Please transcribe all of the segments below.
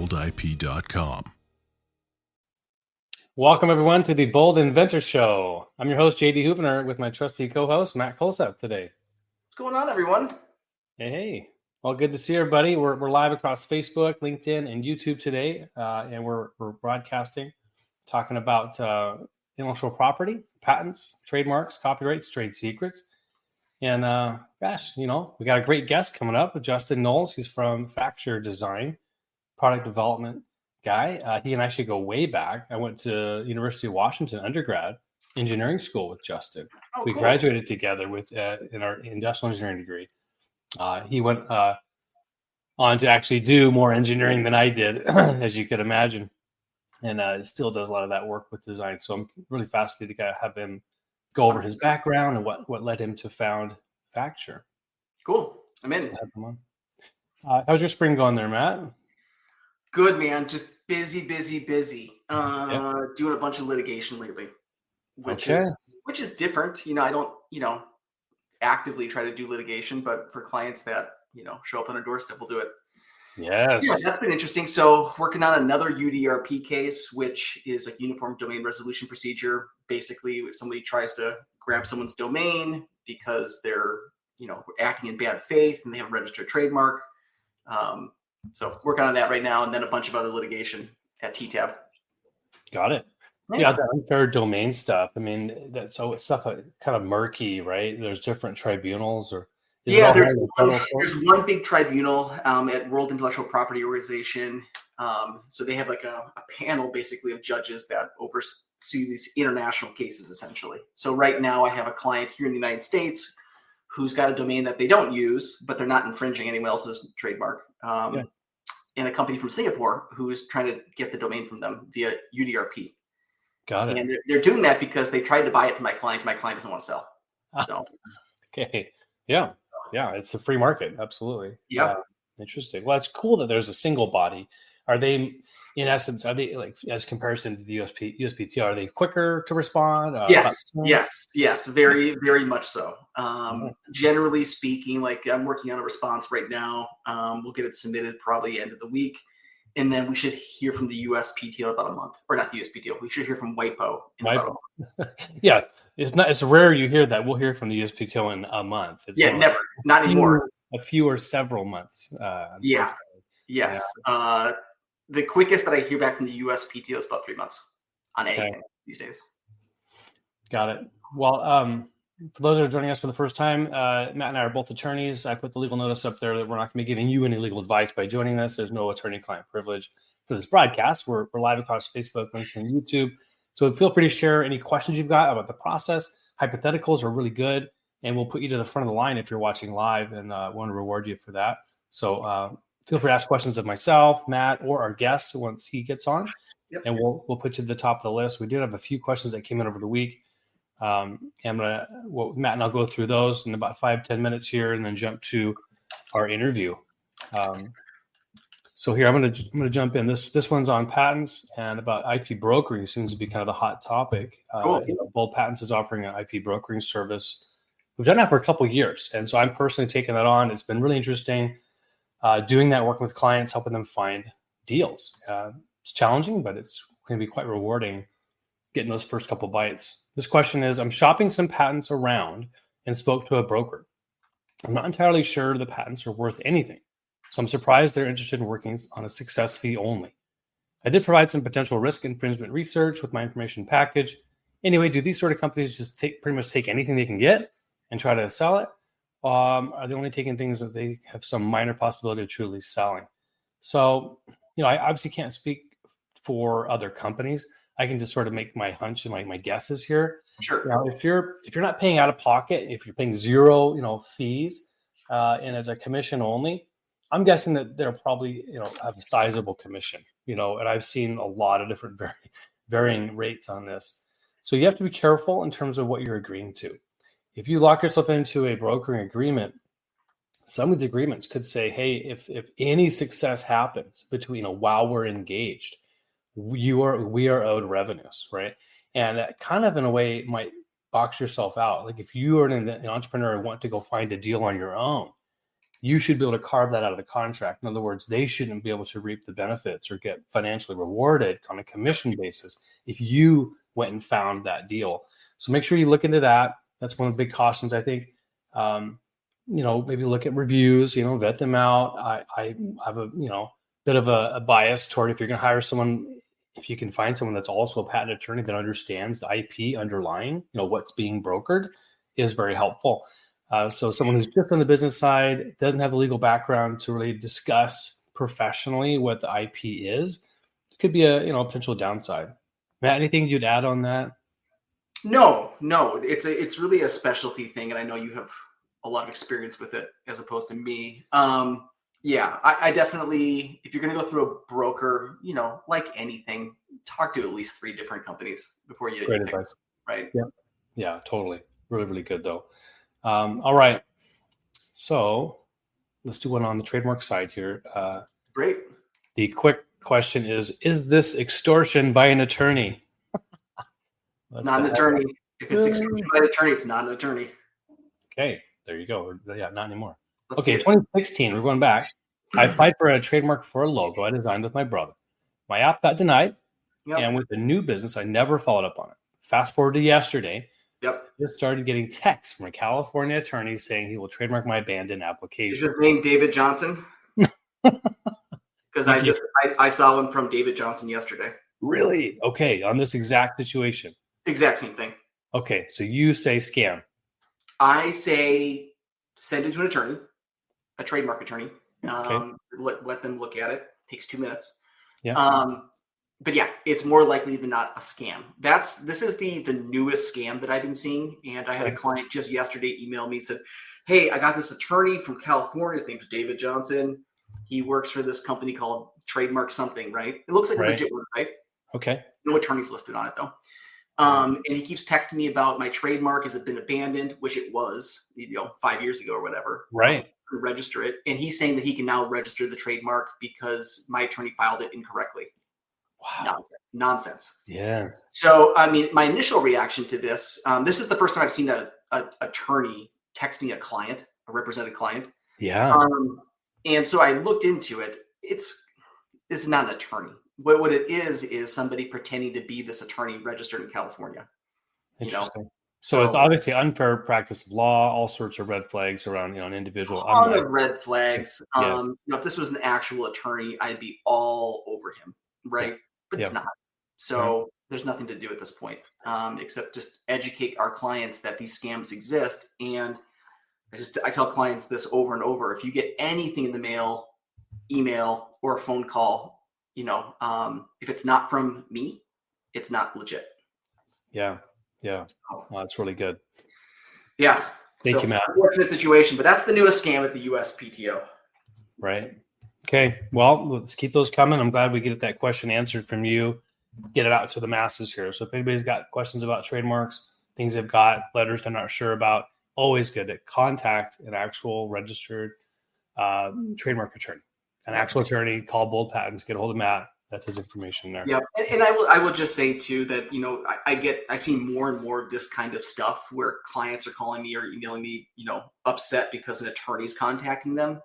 boldip.com. Welcome, everyone, to the Bold Inventor Show. I'm your host, JD Houvener, with my trusty co-host, Matt Kulseth, today. What's going on, everyone? Hey. Well, good to see everybody. We're live across Facebook, LinkedIn, and YouTube today, and we're broadcasting, talking about intellectual property, patents, trademarks, copyrights, trade secrets. And we got a great guest coming up with Justin Knowles. He's from Facture Design, product development guy. He and I should go way back. I went to University of Washington undergrad engineering school with Justin. We graduated together with in our industrial engineering degree. He went on to actually do more engineering than I did, as you could imagine, and still does a lot of that work with design. So I'm really fascinated to have him go over his background and what led him to found Facture. Cool. I'm in. So have him on. How's your spring going there, Matt? Good, man. Just busy. Doing a bunch of litigation lately, which is different. I don't, actively try to do litigation, but for clients that, show up on a doorstep, we'll do it. Yes. Yeah, that's been interesting. So working on another UDRP case, which is like Uniform Domain Resolution Procedure. Basically, if somebody tries to grab someone's domain because they're, acting in bad faith and they have a registered trademark. So working on that right now, and then a bunch of other litigation at TTAB. Got it. Yeah, the unfair domain stuff. I mean, that's always stuff kind of murky, right? There's different tribunals, or there's one big tribunal at World Intellectual Property Organization. So they have like a panel basically of judges that oversee these international cases essentially. So right now I have a client here in the United States who's got a domain that they don't use, but they're not infringing anyone else's trademark. And a company from Singapore who's trying to get the domain from them via UDRP. Got it. And they're doing that because they tried to buy it from my client. My client doesn't want to sell. So, okay. Yeah. It's a free market. Absolutely. Yeah. Interesting. Well, it's cool that there's a single body. Are they, in essence, like as comparison to the USPTO, are they quicker to respond? Yes. Very, very much so. Generally speaking, like I'm working on a response right now. We'll get it submitted probably end of the week. And then we should hear from the USPTO in about a month, or not the USPTO. We should hear from WIPO in about a month. Yeah, it's rare you hear that. We'll hear from the USPTO in a month. Never, not anymore. A few or several months. Yes. Yeah. The quickest that I hear back from the USPTO is about 3 months on anything these days. Got it. Well, for those that are joining us for the first time, Matt and I are both attorneys. I put the legal notice up there that we're not going to be giving you any legal advice by joining us. There's no attorney-client privilege for this broadcast. We're live across Facebook, LinkedIn, YouTube. So feel free to share any questions you've got about the process. Hypotheticals are really good, and we'll put you to the front of the line if you're watching live, and want to reward you for that. So feel free to ask questions of myself, Matt, or our guest once he gets on, and we'll put you to the top of the list. We did have a few questions that came in over the week. Matt and I'll go through those in about 5-10 minutes here, and then jump to our interview. So here I'm going to jump in. This one's on patents and about IP brokering. Seems to be kind of the hot topic. Cool. Bold Patents is offering an IP brokering service. We've done that for a couple of years, and so I'm personally taking that on. It's been really interesting doing that, working with clients, helping them find deals. It's challenging, but it's going to be quite rewarding getting those first couple bites. This question is, I'm shopping some patents around and spoke to a broker. I'm not entirely sure the patents are worth anything, so I'm surprised they're interested in working on a success fee only. I did provide some potential risk infringement research with my information package. Anyway, do these sort of companies just pretty much take anything they can get and try to sell it? Are they only taking things that they have some minor possibility of truly selling? So, I obviously can't speak for other companies. I can just sort of make my hunch and my guesses here. Sure. Now, if you're not paying out of pocket, if you're paying zero, fees, and as a commission only, I'm guessing that they'll probably, have a sizable commission, and I've seen a lot of different varying rates on this. So you have to be careful in terms of what you're agreeing to. If you lock yourself into a brokering agreement, some of these agreements could say, hey, if any success happens between while we're engaged, we are owed revenues, right? And that kind of in a way might box yourself out. Like if you are an entrepreneur and want to go find a deal on your own, you should be able to carve that out of the contract. In other words, they shouldn't be able to reap the benefits or get financially rewarded on a commission basis if you went and found that deal. So make sure you look into that. That's one of the big cautions, I think. Maybe look at reviews, vet them out. I have a, bit of a bias toward, if you're going to hire someone, if you can find someone that's also a patent attorney that understands the IP underlying, what's being brokered, is very helpful. So someone who's just on the business side, doesn't have the legal background to really discuss professionally what the IP is, could be a potential downside. Matt, anything you'd add on that? No, it's really a specialty thing, and I know you have a lot of experience with it as opposed to me. I definitely, if you're going to go through a broker, like anything, talk to at least 3 different companies before you Great pick, advice. right? Yeah, totally. Really, really good though. All right. So let's do one on the trademark side here. Great. The quick question is this extortion by an attorney? It's not an attorney. If it's extortion by an attorney, it's not an attorney. Okay, there you go. Yeah, not anymore. Okay, 2016, we're going back. I applied for a trademark for a logo I designed with my brother. My app got denied, and with the new business, I never followed up on it. Fast forward to yesterday, just started getting texts from a California attorney saying he will trademark my abandoned application. Is his name David Johnson? Because I saw one from David Johnson yesterday. Really? Okay, on this exact situation. Exact same thing. Okay, so you say scam. I say send it to an attorney, a trademark attorney. Let them look at it. Takes 2 minutes. Yeah. But yeah, it's more likely than not a scam. This is the newest scam that I've been seeing. And I had a client just yesterday email me and said, hey, I got this attorney from California. His name's David Johnson. He works for this company called Trademark something, right? It looks like a legit website. Okay. No attorneys listed on it though. And he keeps texting me about my trademark. Has it been abandoned? Which it was, 5 years ago or whatever. Right. Register it. And he's saying that he can now register the trademark because my attorney filed it incorrectly. Wow. Nonsense. Yeah. So, I mean, my initial reaction to this, this is the first time I've seen a attorney texting a client, a represented client. Yeah. And so I looked into it. It's not an attorney. What it is somebody pretending to be this attorney registered in California. Interesting. So it's obviously unfair practice of law, all sorts of red flags around, an individual. A ton of red flags. If this was an actual attorney, I'd be all over him, right? But it's not. So there's nothing to do at this point, except just educate our clients that these scams exist. And I tell clients this over and over. If you get anything in the mail, email, or a phone call, if it's not from me, it's not legit. Yeah. Yeah. Well, that's really good. Yeah. Thank you, Matt. Unfortunate situation, but that's the newest scam at the USPTO. Right. Okay. Well, let's keep those coming. I'm glad we get that question answered from you. Get it out to the masses here. So if anybody's got questions about trademarks, things they've got, letters they're not sure about, always good to contact an actual registered trademark attorney. An actual attorney, call Bold Patents, get a hold of Matt. That's his information there. Yeah, and I will just say too that I see more and more of this kind of stuff where clients are calling me or emailing me, upset because an attorney's contacting them.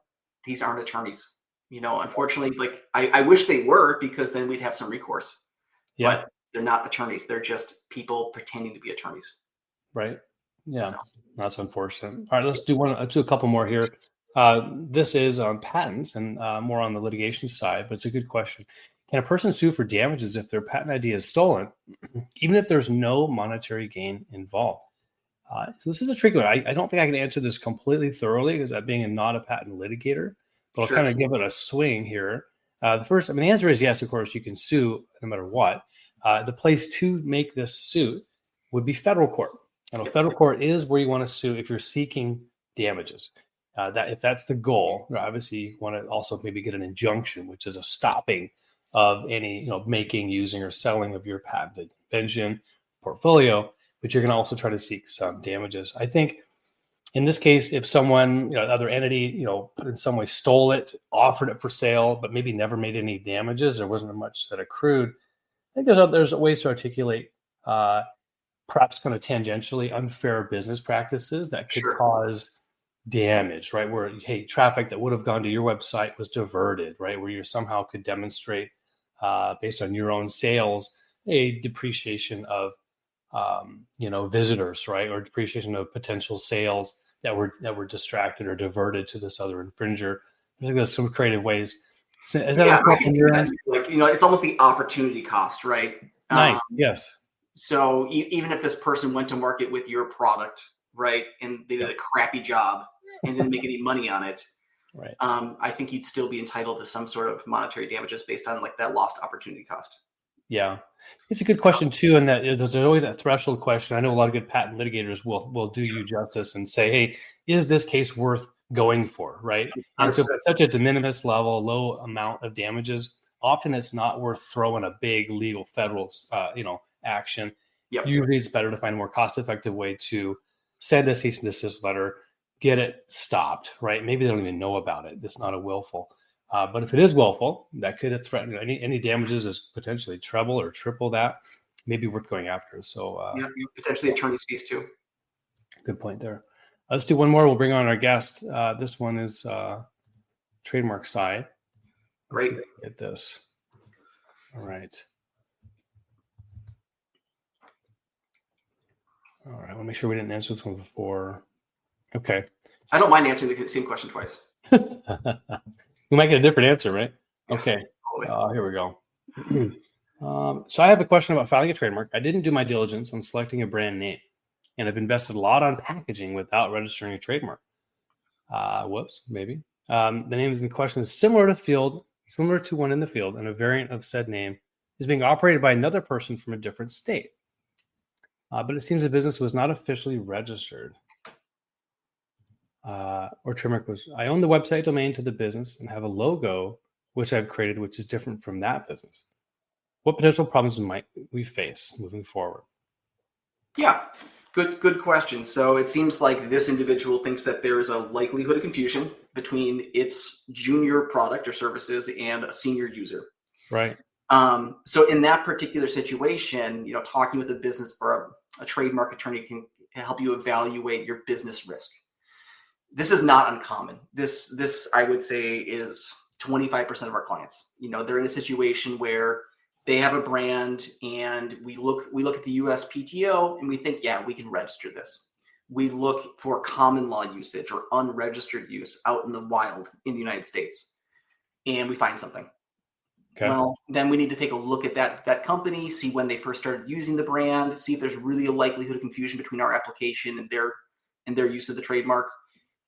These aren't attorneys. Unfortunately, I wish they were, because then we'd have some recourse. Yeah. But they're not attorneys. They're just people pretending to be attorneys. Right. Yeah. That's unfortunate. All right, let's do a couple more here. This is on patents and more on the litigation side, but it's a good question. Can a person sue for damages if their patent idea is stolen, even if there's no monetary gain involved? So this is a tricky one. I don't think I can answer this completely thoroughly, because I'm being not a patent litigator, but I'll kind of give it a swing here. The answer is yes, of course, you can sue no matter what. The place to make this suit would be federal court. And a federal court is where you want to sue if you're seeking damages. If that's the goal, obviously you want to also maybe get an injunction, which is a stopping of any making, using, or selling of your patented invention portfolio. But you're going to also try to seek some damages. I think in this case, if someone, other entity, in some way stole it, offered it for sale, but maybe never made any damages, there wasn't much that accrued, I think there's ways to articulate perhaps kind of tangentially unfair business practices that could cause damage, right? Where, hey, traffic that would have gone to your website was diverted, right? Where you somehow could demonstrate based on your own sales, a depreciation of, visitors, right? Or depreciation of potential sales that were distracted or diverted to this other infringer. I think there's some creative ways. So is that Yeah, a from your end? like, it's almost the opportunity cost, right? Nice. Yes. So even if this person went to market with your product, right, and they did a crappy job and didn't make any money on it, right? I think you'd still be entitled to some sort of monetary damages based on like that lost opportunity cost. Yeah, it's a good question too, and that there's always that threshold question. I know a lot of good patent litigators will do you justice and say, hey, is this case worth going for, right? And so, at such a de minimis level, low amount of damages, often it's not worth throwing a big legal federal, action. Yep. Usually, it's better to find a more cost-effective way to send a cease and desist letter, get it stopped, right? Maybe they don't even know about it. It's not a willful. But if it is willful, that could threaten any damages is potentially treble or triple that. Maybe worth going after. So potentially attorney's fees too. Good point there. Let's do one more. We'll bring on our guest. This one is trademark side. Great. Get this. All right. I want to make sure we didn't answer this one before. Okay. I don't mind answering the same question twice. We might get a different answer, right? Yeah, okay. Here we go. So I have a question about filing a trademark. I didn't do my diligence on selecting a brand name, and I've invested a lot on packaging without registering a trademark. Whoops, maybe. The name in question is similar to one in the field, and a variant of said name is being operated by another person from a different state. But it seems the business was not officially registered. Or trademark was, I own the website domain to the business and have a logo which I've created, which is different from that business. What potential problems might we face moving forward? Yeah, good question. So it seems like this individual thinks that there is a likelihood of confusion between its junior product or services and a senior user. Right. So in that particular situation, talking with a business or a trademark attorney can help you evaluate your business risk. This is not uncommon. This I would say is 25% of our clients. They're in a situation where they have a brand and we look at the USPTO and we think, yeah, we can register this. We look for common law usage or unregistered use out in the wild in the United States, and we find something. Okay. Well, then we need to take a look at that company, see when they first started using the brand, see if there's really a likelihood of confusion between our application and their use of the trademark.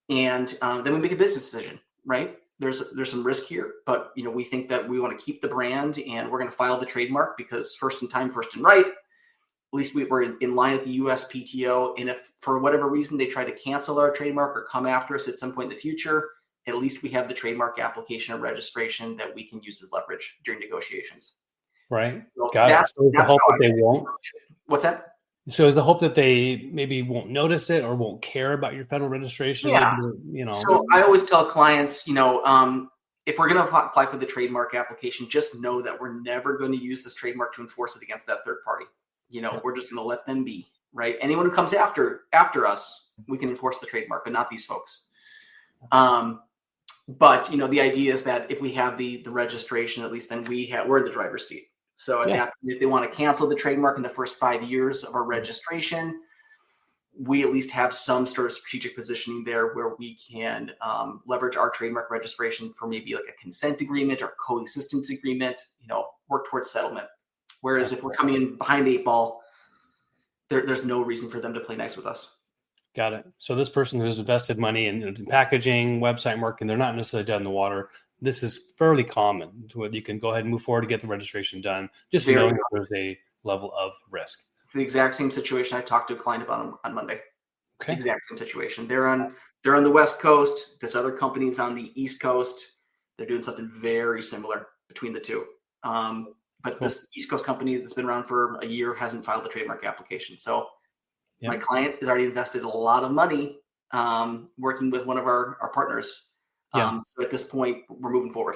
And then we make a business decision, right? There's some risk here, but we think that we want to keep the brand and we're going to file the trademark because first in time, first in right. At least we're in line at the USPTO. And if for whatever reason they try to cancel our trademark or come after us at some point in the future, at least we have the trademark application or registration that we can use as leverage during negotiations. Right. So got it. So the hope that they won't. What's that? So is the hope that they maybe won't notice it or won't care about your federal registration? Yeah. So I always tell clients, if we're going to apply for the trademark application, just know that we're never going to use this trademark to enforce it against that third party. We're just going to let them be, right? Anyone who comes after us, we can enforce the trademark, but not these folks. But the idea is that if we have the registration, at least then we're in the driver's seat. So if they want to cancel the trademark in the first 5 years of our registration, we at least have some sort of strategic positioning there where we can leverage our trademark registration for maybe like a consent agreement or coexistence agreement, work towards settlement. Whereas if we're coming in behind the 8 ball, there's no reason for them to play nice with us. Got it. So this person who's invested money in packaging, website marketing, they're not necessarily dead in the water. This is fairly common to where you can go ahead and move forward to get the registration done, just knowing that there's a level of risk. It's the exact same situation I talked to a client about on Monday. Okay. Exact same situation. They're on the West Coast. This other company is on the East Coast. They're doing something very similar between the two. But this East Coast company that's been around for a year hasn't filed the trademark application. So my client has already invested a lot of money working with one of our partners. So at this point, we're moving forward.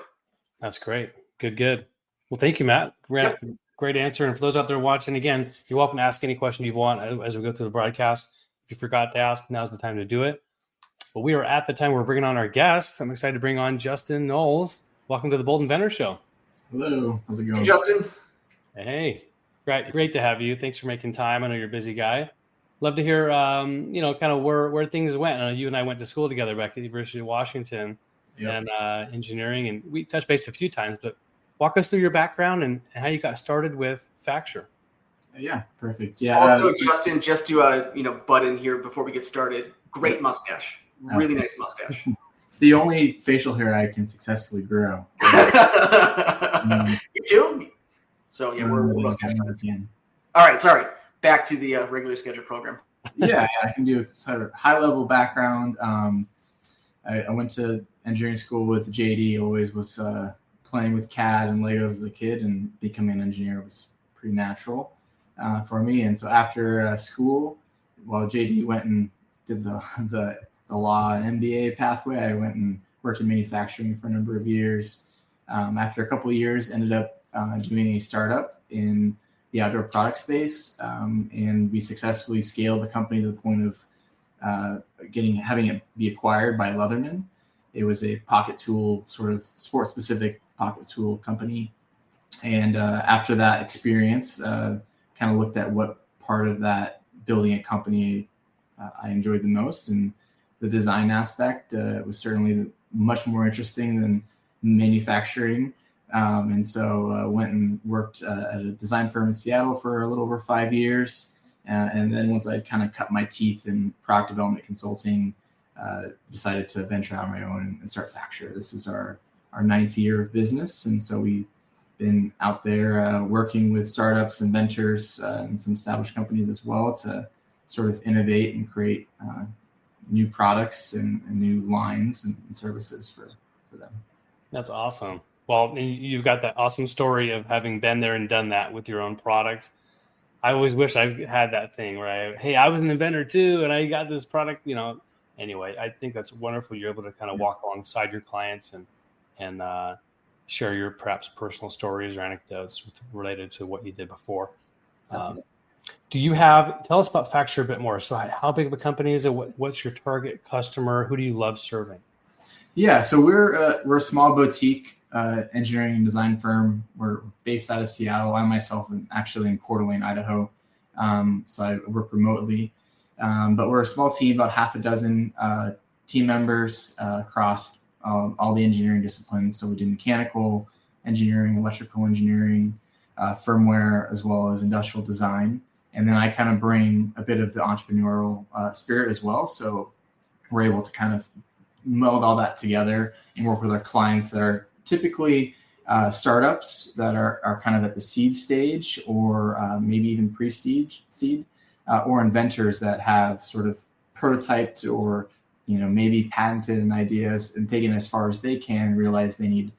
That's great. Good. Well, thank you, Matt. Great answer. And for those out there watching, again, you're welcome to ask any question you want as we go through the broadcast. If you forgot to ask, now's the time to do it. But we are at the time we're bringing on our guest. I'm excited to bring on Justin Knowles. Welcome to the Bold Inventor Show. Hello. How's it going? Hey, Justin. Hey, great to have you. Thanks for making time. I know you're a busy guy. Love to hear, kind of where things went. I know you and I went to school together back at the University of Washington and engineering, and we touched base a few times. But walk us through your background and how you got started with Facture. Yeah, perfect. Yeah. Also, Justin, just to butt in here before we get started. Great mustache. Really nice mustache. It's the only facial hair I can successfully grow. You too? So yeah, we're mustache friends. All right, sorry. Back to the regular scheduled program. Yeah, I can do sort of high level background. I went to engineering school with JD. Always was playing with CAD and Legos as a kid, and becoming an engineer was pretty natural for me. And so after school, while JD went and did the law and MBA pathway, I went and worked in manufacturing for a number of years. After a couple of years, ended up doing a startup in the outdoor product space, and we successfully scaled the company to the point of having it be acquired by Leatherman. It was a pocket tool, sort of sport-specific pocket tool company. And after that experience, kind of looked at what part of that building a company I enjoyed the most, and the design aspect was certainly much more interesting than manufacturing. And so went and worked at a design firm in Seattle for a little over 5 years. And then once I kind of cut my teeth in product development consulting, decided to venture out on my own and start Facture. This is our 9th year of business. And so we've been out there working with startups, inventors, and some established companies as well to sort of innovate and create new products and new lines and services for them. That's awesome. Well, you've got that awesome story of having been there and done that with your own product. I always wish I had that thing where I was an inventor too, and I got this product, Anyway, I think that's wonderful. You're able to kind of walk alongside your clients and share your perhaps personal stories or anecdotes related to what you did before. Tell us about Facture a bit more. So how big of a company is it? What's your target customer? Who do you love serving? Yeah, so we're a small boutique engineering and design firm. We're based out of Seattle. I myself am actually in Coeur d'Alene, Idaho. So I work remotely. But we're a small team, about half a dozen team members across all the engineering disciplines. So we do mechanical engineering, electrical engineering, firmware, as well as industrial design. And then I kind of bring a bit of the entrepreneurial spirit as well. So we're able to kind of meld all that together and work with our clients that are typically startups that are kind of at the seed stage, or maybe even pre-seed, or inventors that have sort of prototyped or maybe patented an ideas and taken as far as they can, realize they need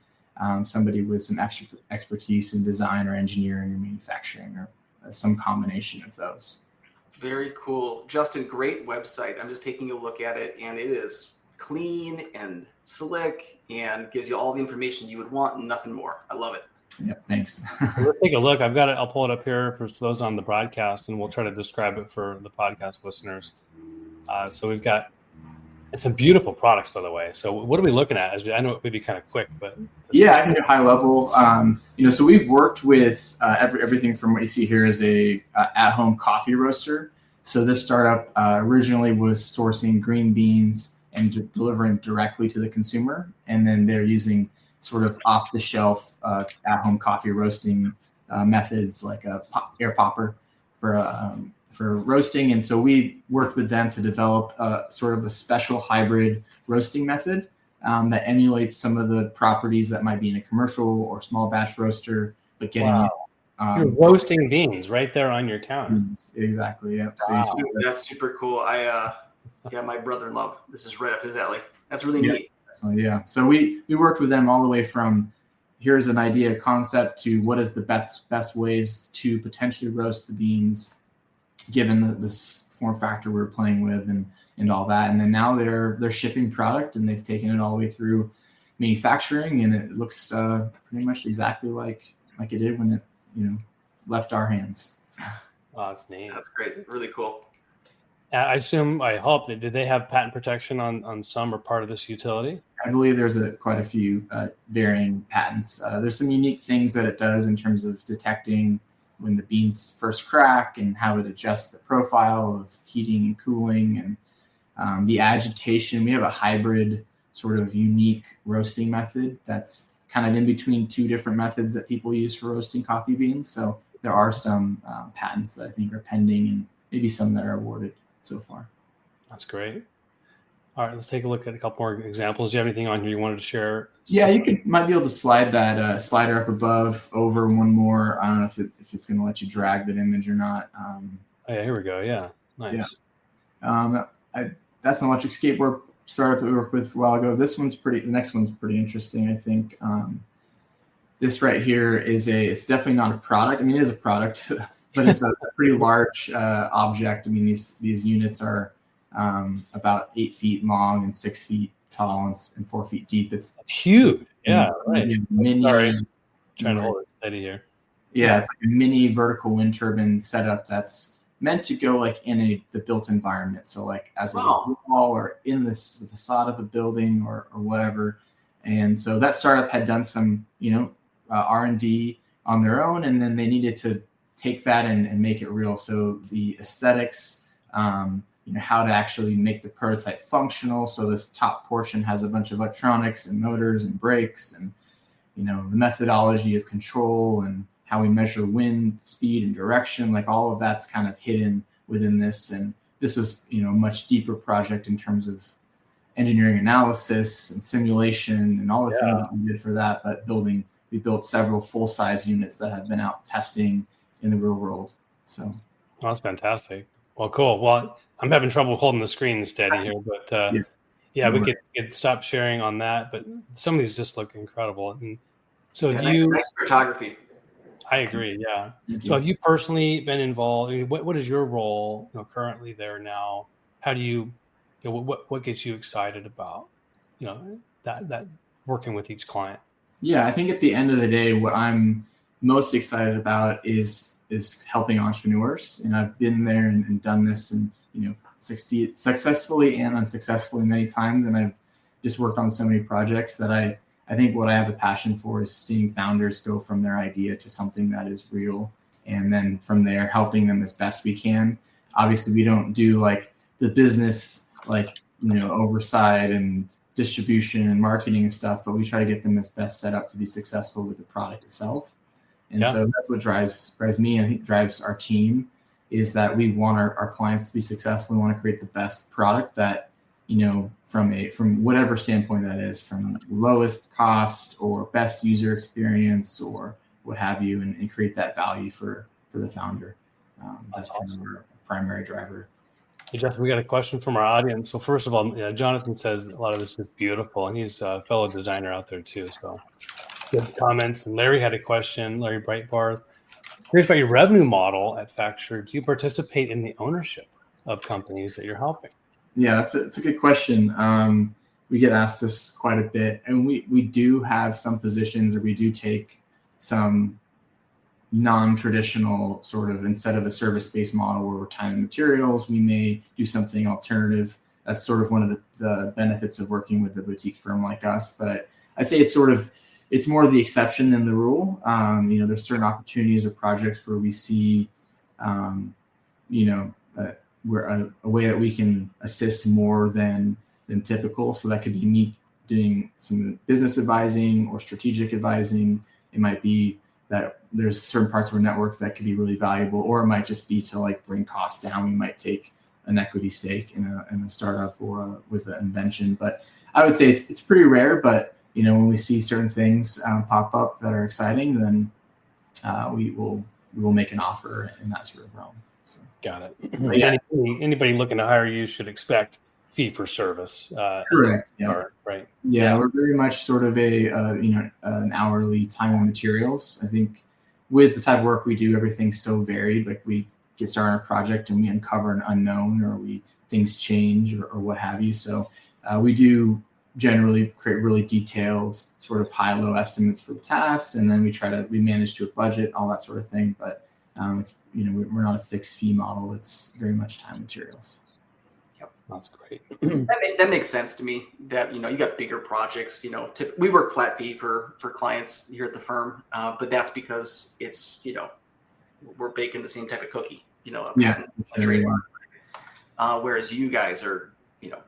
somebody with some extra expertise in design or engineering or manufacturing or some combination of those. Very cool. Justin, great website. I'm just taking a look at it, and it is clean and slick and gives you all the information you would want and nothing more. I love it. Yeah, thanks. Let's take a look. I've got it. I'll pull it up here for those on the broadcast, and we'll try to describe it for the podcast listeners. So we've got some beautiful products, by the way. So what are we looking at? I know it would be kind of quick, but yeah, I can do high level. So we've worked with everything from what you see here is a at-home coffee roaster. So this startup originally was sourcing green beans and delivering directly to the consumer, and then they're using sort of off-the-shelf at-home coffee roasting methods like a air popper for roasting. And so we worked with them to develop sort of a special hybrid roasting method that emulates some of the properties that might be in a commercial or small batch roaster, but getting you're roasting beans right there on your counter. Exactly. Yep. So that's super cool. My brother-in-law, this is right up his alley. That's really neat. Yeah. So we worked with them all the way from here's an idea concept to what is the best ways to potentially roast the beans, given this form factor we're playing with and all that. And then now they're shipping product, and they've taken it all the way through manufacturing, and it looks pretty much exactly like it did when it left our hands. So. Oh, that's neat. That's great. Really cool. I hope that did they have patent protection on some or part of this utility? I believe there's quite a few varying patents. There's some unique things that it does in terms of detecting when the beans first crack and how it adjusts the profile of heating and cooling and the agitation. We have a hybrid sort of unique roasting method that's kind of in between two different methods that people use for roasting coffee beans. So there are some patents that I think are pending and maybe some that are awarded so far. That's great. All right, let's take a look at a couple more examples. Do you have anything on here you wanted to share? Yeah, you might be able to slide that slider up above over one more. I don't know if it's going to let you drag that image or not. Oh, yeah, here we go. Yeah, nice. Yeah. That's an electric skateboard startup that we worked with a while ago. The next one's pretty interesting, I think. This right here it's definitely not a product. I mean, it is a product, but it's a pretty large object. I mean, these units are about 8 feet long and 6 feet tall and 4 feet deep. It's huge. Yeah, right. Mini, sorry, I'm trying to hold it steady here. Yeah, it's like a mini vertical wind turbine setup that's meant to go like in the built environment. So like as a wall or in the facade of a building or whatever. And so that startup had done some, R&D on their own, and then they needed to take that and make it real. So the aesthetics, how to actually make the prototype functional. So this top portion has a bunch of electronics and motors and brakes and, the methodology of control and how we measure wind, speed, and direction. Like all of that's kind of hidden within this. And this was, a much deeper project in terms of engineering analysis and simulation and all the things that we did for that. But we built several full-size units that have been out testing in the real world. So that's fantastic. Well, cool. Well, I'm having trouble holding the screen steady here, but we could stop sharing on that. But some of these just look incredible. And so nice photography. I agree. Yeah. So have you personally been involved? I mean, what is your role currently there now? How do you, what gets you excited about, that working with each client? Yeah, I think at the end of the day, what I'm most excited about is helping entrepreneurs. And I've been there and done this and, succeed successfully and unsuccessfully many times. And I've just worked on so many projects that I think what I have a passion for is seeing founders go from their idea to something that is real. And then from there, helping them as best we can. Obviously, we don't do like the business, oversight and distribution and marketing and stuff, but we try to get them as best set up to be successful with the product itself. And so that's what drives me, and I think drives our team, is that we want our clients to be successful. We want to create the best product that, from whatever standpoint that is, from lowest cost or best user experience or what have you, and create that value for the founder. That's kind of our primary driver. Hey, Justin, we got a question from our audience. So first of all, Jonathan says a lot of this is beautiful, and he's a fellow designer out there too. So good comments. And Larry had a question, Larry Breitbarth. Curious about your revenue model at Facture. Do you participate in the ownership of companies that you're helping? Yeah, it's a good question. We get asked this quite a bit, and we do have some positions, or we do take some non-traditional sort of, instead of a service-based model where we're time and materials, we may do something alternative. That's sort of one of the benefits of working with a boutique firm like us. But I'd say it's more the exception than the rule. There's certain opportunities or projects where we see, we're a way that we can assist more than typical. So that could be me doing some business advising or strategic advising. It might be that there's certain parts of our network that could be really valuable, or it might just be to bring costs down. We might take an equity stake in a startup or with an invention. But I would say it's pretty rare. But when we see certain things pop up that are exciting, then we will make an offer in that sort of realm. So. Got it. Yeah. Anybody looking to hire you should expect fee for service. Correct. Yeah. Right. Yeah, we're very much sort of an hourly time and materials. I think with the type of work we do, everything's so varied. Like we get started on a project and we uncover an unknown, or things change or what have you. So we do generally create really detailed sort of high-low estimates for the tasks, and then we manage to a budget, all that sort of thing. But it's we're not a fixed fee model. It's very much time materials. That's great. That makes sense to me. That you got bigger projects. We work flat fee for clients here at the firm, but that's because it's we're baking the same type of cookie. A patent, a trademark. Whereas you guys are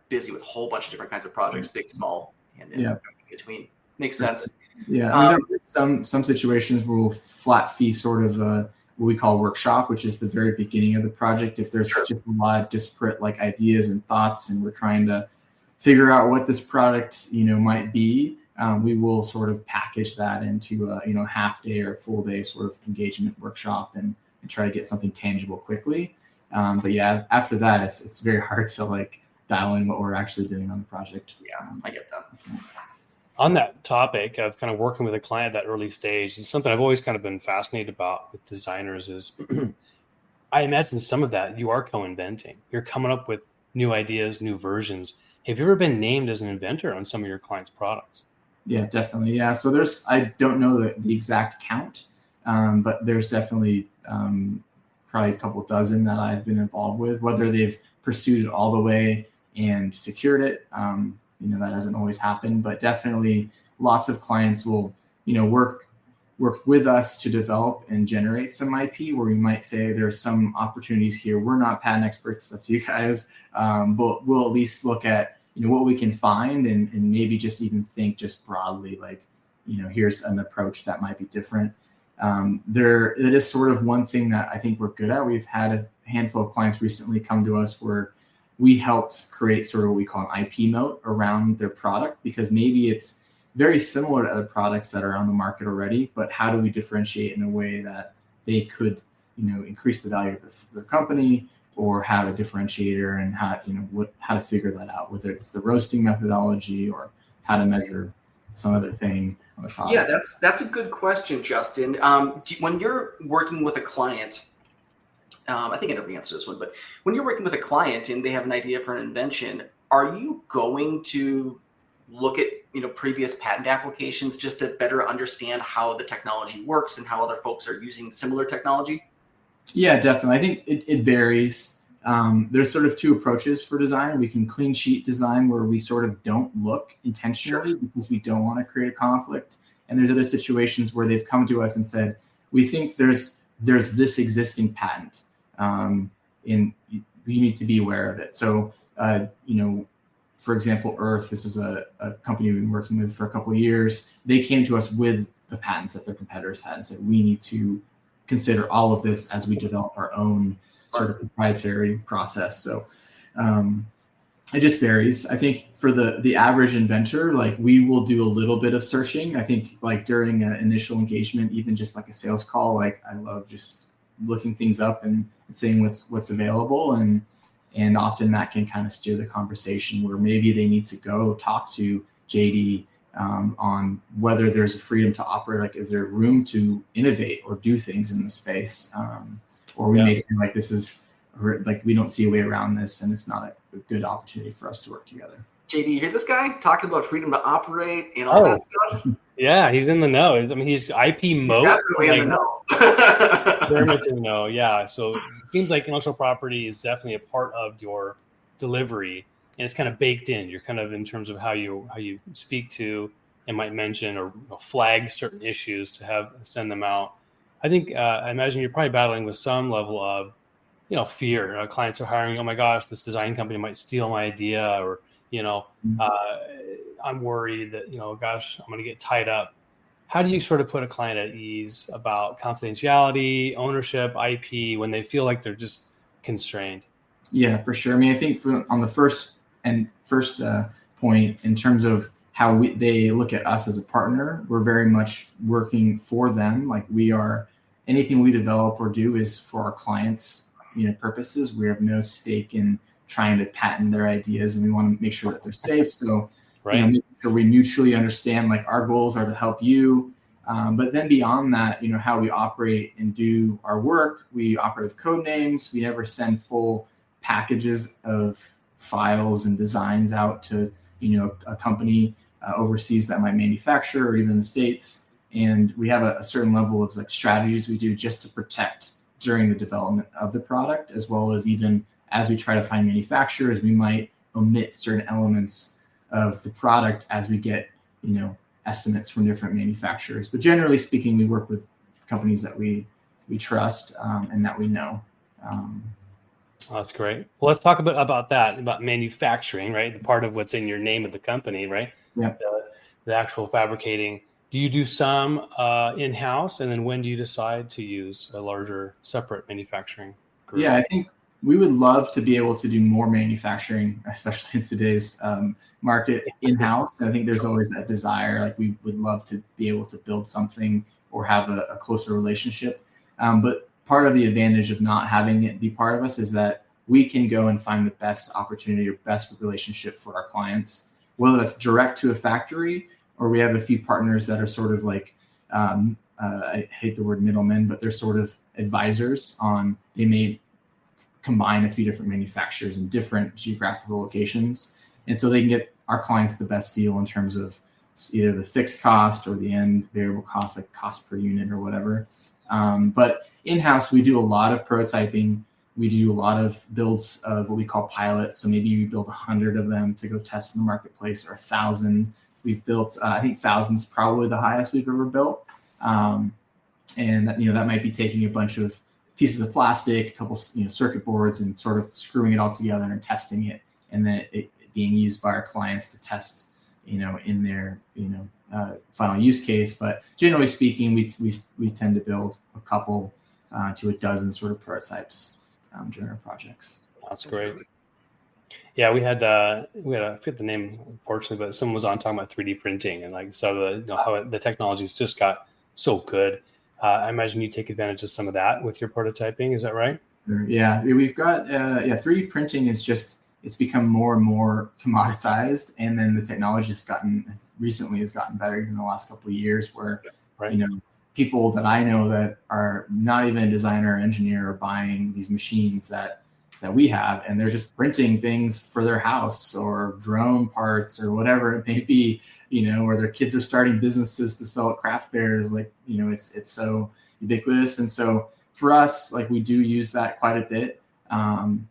busy with a whole bunch of different kinds of projects, big, small, and in between. Makes sense. Yeah, I mean, there are some situations where we'll flat fee sort of what we call workshop, which is the very beginning of the project. If there's just a lot of disparate ideas and thoughts, and we're trying to figure out what this product might be, we will sort of package that into a half day or full day sort of engagement workshop and try to get something tangible quickly. But yeah, after that, it's very hard to dial in what we're actually doing on the project. Yeah, I get that. On that topic of kind of working with a client at that early stage, it's something I've always kind of been fascinated about with designers is I imagine some of that you are co-inventing. You're coming up with new ideas, new versions. Have you ever been named as an inventor on some of your clients' products? Yeah, definitely. Yeah. So I don't know the exact count, but there's definitely probably a couple dozen that I've been involved with, whether they've pursued it all the way and secured it. That doesn't always happen, but definitely lots of clients will, work with us to develop and generate some IP where we might say there's some opportunities here. We're not patent experts, that's you guys, but we'll at least look at, what we can find and maybe just even think just broadly, here's an approach that might be different. It is sort of one thing that I think we're good at. We've had a handful of clients recently come to us where we helped create sort of what we call an IP moat around their product, because maybe it's very similar to other products that are on the market already, but how do we differentiate in a way that they could, increase the value of their company or have a differentiator, and how to figure that out, whether it's the roasting methodology or how to measure some other thing on the product. Yeah, that's a good question, Justin. When you're working with a client, I think I know the answer to this one, but when you're working with a client and they have an idea for an invention, are you going to look at previous patent applications just to better understand how the technology works and how other folks are using similar technology? Yeah, definitely. I think it varies. There's sort of two approaches for design. We can clean sheet design where we sort of don't look intentionally because we don't want to create a conflict. And there's other situations where they've come to us and said, we think there's this existing patent. And you need to be aware of it. So, for example, Earth, this is a company we've been working with for a couple of years. They came to us with the patents that their competitors had and said, we need to consider all of this as we develop our own sort of proprietary process. So it just varies. I think for the average inventor, we will do a little bit of searching. I think during an initial engagement, even just a sales call, I love just looking things up and seeing what's available, and often that can kind of steer the conversation where maybe they need to go talk to JD on whether there's a freedom to operate, is there room to innovate or do things in the space, or we may say this is we don't see a way around this and it's not a good opportunity for us to work together. JD, you hear this guy talking about freedom to operate and all that stuff? Yeah, he's in the know. I mean, he's IP moat. Definitely in the know. Very much in the know, yeah. So it seems like intellectual property is definitely a part of your delivery, and it's kind of baked in. You're kind of in terms of how you speak to and might mention or flag certain issues to send them out. I think I imagine you're probably battling with some level of fear. Clients are hiring. Oh my gosh, this design company might steal my idea, or I'm worried that, gosh, I'm going to get tied up. How do you sort of put a client at ease about confidentiality, ownership, IP, when they feel like they're just constrained? Yeah, for sure. I mean, I think on the first point, in terms of how they look at us as a partner, we're very much working for them. Anything we develop or do is for our clients' purposes. We have no stake in trying to patent their ideas, and we want to make sure that they're safe. So, making sure we mutually understand our goals are to help you. But then beyond that, how we operate and do our work, we operate with code names. We never send full packages of files and designs out to, a company overseas that might manufacture, or even in the States. And we have a certain level of strategies we do just to protect during the development of the product, as well as even as we try to find manufacturers, we might omit certain elements of the product as we get, estimates from different manufacturers. But generally speaking, we work with companies that we trust and that we know. That's great. Well, let's talk about that, about manufacturing, right? The part of what's in your name of the company, right? Yeah. The actual fabricating. Do you do some in-house, and then when do you decide to use a larger separate manufacturing group? Yeah, I think we would love to be able to do more manufacturing, especially in today's market, in-house. I think there's always that desire. Like, we would love to be able to build something or have a closer relationship. But part of the advantage of not having it be part of us is that we can go and find the best opportunity or best relationship for our clients, whether that's direct to a factory, or we have a few partners that are sort of like, I hate the word middlemen, but they're sort of advisors on, they may combine a few different manufacturers in different geographical locations. And so they can get our clients the best deal in terms of either the fixed cost or the end variable cost, like cost per unit or whatever. But in-house, we do a lot of prototyping. We do a lot of builds of what we call pilots. So maybe we build 100 of them to go test in the marketplace, or 1,000. We've built, I think 1,000 is probably the highest we've ever built. And that might be taking a bunch of pieces of plastic, a couple circuit boards, and sort of screwing it all together and testing it, and then it being used by our clients to test, in their final use case. But generally speaking, we tend to build a couple to a dozen sort of prototypes during our projects. That's great. Yeah, we had I forget the name, unfortunately, but someone was on talking about 3D printing, and like, so how the technology's just got so good. I imagine you take advantage of some of that with your prototyping. Is that right? Yeah, we've got 3D printing it's become more and more commoditized, and then the technology has gotten better in the last couple of years, where right. People that I know that are not even a designer or engineer are buying these machines that we have, and they're just printing things for their house or drone parts or whatever it may be, or their kids are starting businesses to sell at craft fairs. Like, it's so ubiquitous. And so for us, like, we do use that quite a bit. And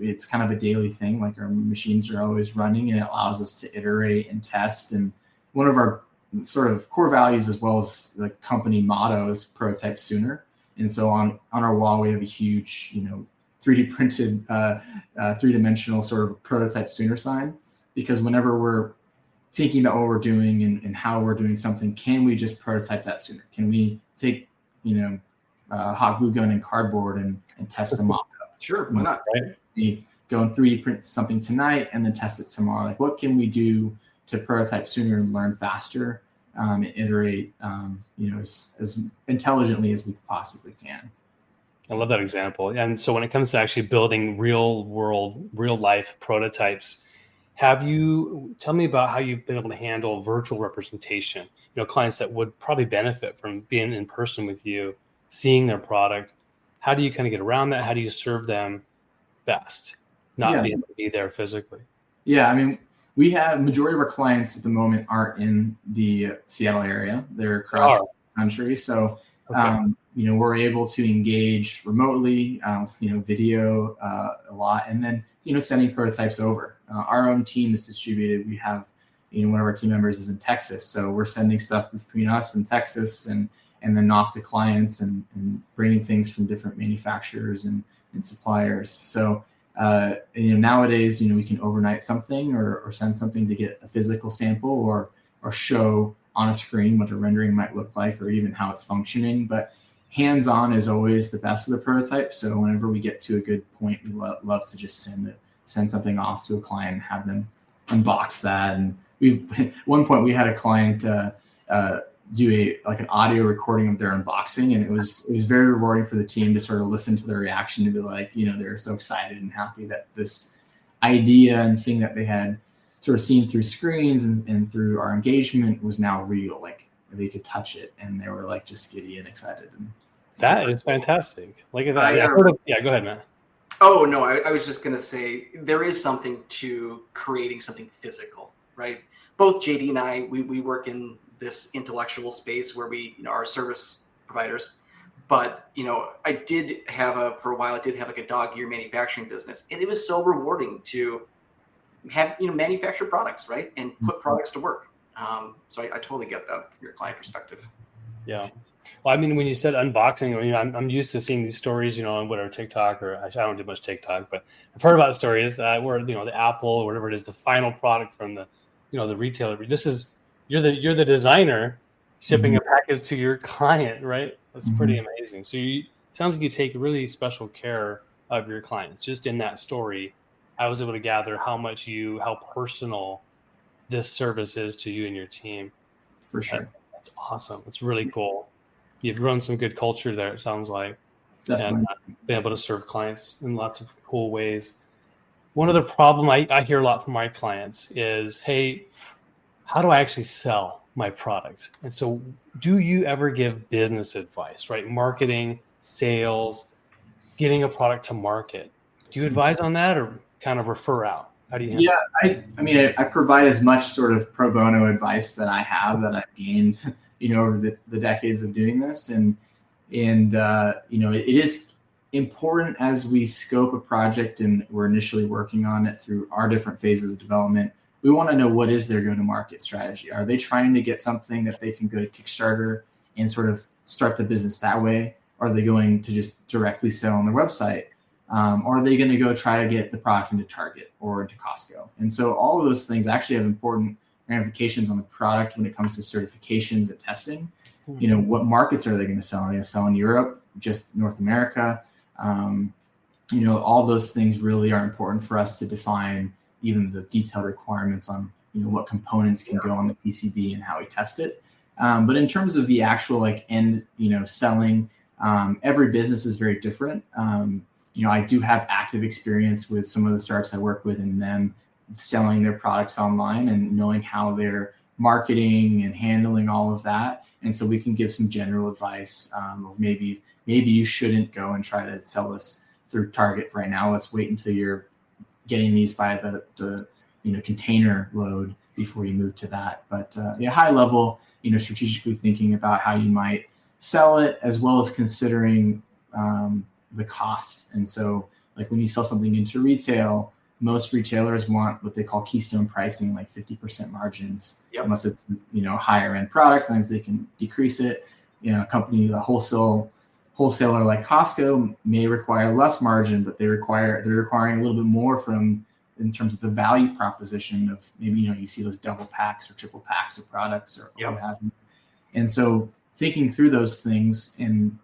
it's kind of a daily thing. Like, our machines are always running, and it allows us to iterate and test. And one of our sort of core values, as well as the company motto, is prototype sooner. And so on our wall, we have a huge, 3D printed, three-dimensional sort of prototype sooner sign, because whenever we're thinking about what we're doing and how we're doing something, can we just prototype that sooner? Can we take, hot glue gun and cardboard and test the mock-up? Sure, why not? Right? We go and 3D print something tonight and then test it tomorrow. Like, what can we do to prototype sooner and learn faster, and iterate, as intelligently as we possibly can. I love that example. And so when it comes to actually building real life prototypes, tell me about how you've been able to handle virtual representation, clients that would probably benefit from being in person with you, seeing their product. How do you kind of get around that? How do you serve them best, not being able to be there physically? Yeah, I mean, we have majority of our clients at the moment aren't in the Seattle area. They're across the country. So, we're able to engage remotely, video a lot, and then, sending prototypes over. Our own team is distributed. We have, one of our team members is in Texas. So we're sending stuff between us and Texas and then off to clients and bringing things from different manufacturers and suppliers. So, nowadays, we can overnight something or send something to get a physical sample or show on a screen what a rendering might look like, or even how it's functioning. But hands-on is always the best of the prototype. So whenever we get to a good point, we love to just send something off to a client and have them unbox that. And at one point we had a client do an audio recording of their unboxing, and it was very rewarding for the team to sort of listen to their reaction and be like, they're so excited and happy that this idea and thing that they had sort of seen through screens and through our engagement was now real. Like, they could touch it, and they were like just giddy and excited. And that is fantastic. Look at that. Go ahead, Matt. Oh, no, I was just going to say, there is something to creating something physical, right? Both JD and I, we work in this intellectual space where we, our service providers, But, I did have for a while, I did have like a dog ear manufacturing business, and it was so rewarding to have, manufacture products, right. And put products to work. So I totally get that from your client perspective. Yeah. Well, I mean, when you said unboxing, I'm used to seeing these stories, on whatever TikTok, or I don't do much TikTok, but I've heard about stories where, the Apple or whatever it is, the final product from the, the retailer. You're the designer shipping a package to your client, right? That's pretty amazing. So sounds like you take really special care of your clients. Just in that story, I was able to gather how personal this service is to you and your team. For sure. That's awesome. It's really cool. You've run some good culture there, it sounds like. Definitely. And been able to serve clients in lots of cool ways. One other problem I hear a lot from my clients is, hey, how do I actually sell my product? And so do you ever give business advice, right? Marketing, sales, getting a product to market. Do you advise on that or kind of refer out? How do you handle it? I provide as much sort of pro bono advice that I've gained, over the decades of doing this. And it is important as we scope a project and we're initially working on it through our different phases of development. We want to know, what is their go-to-market strategy? Are they trying to get something that they can go to Kickstarter and sort of start the business that way? Are they going to just directly sell on their website? Or are they going to go try to get the product into Target or into Costco? And so all of those things actually have important ramifications on the product when it comes to certifications and testing. What markets are they going to sell? Are they going to sell in Europe, just North America? All those things really are important for us to define even the detailed requirements on, what components can go on the PCB and how we test it. But in terms of the actual end, selling, every business is very different. I do have active experience with some of the startups I work with and them selling their products online and knowing how they're marketing and handling all of that. And so we can give some general advice of maybe you shouldn't go and try to sell this through Target right now. Let's wait until you're getting these by the container load before you move to that. But high level, strategically thinking about how you might sell it, as well as considering the cost. And so when you sell something into retail, most retailers want what they call keystone pricing, like 50% margins. Yep. Unless it's higher end product, sometimes they can decrease it. A company, a wholesaler like Costco may require less margin, but they're requiring a little bit more in terms of the value proposition of maybe you see those double packs or triple packs of products or what have you. And so thinking through those things and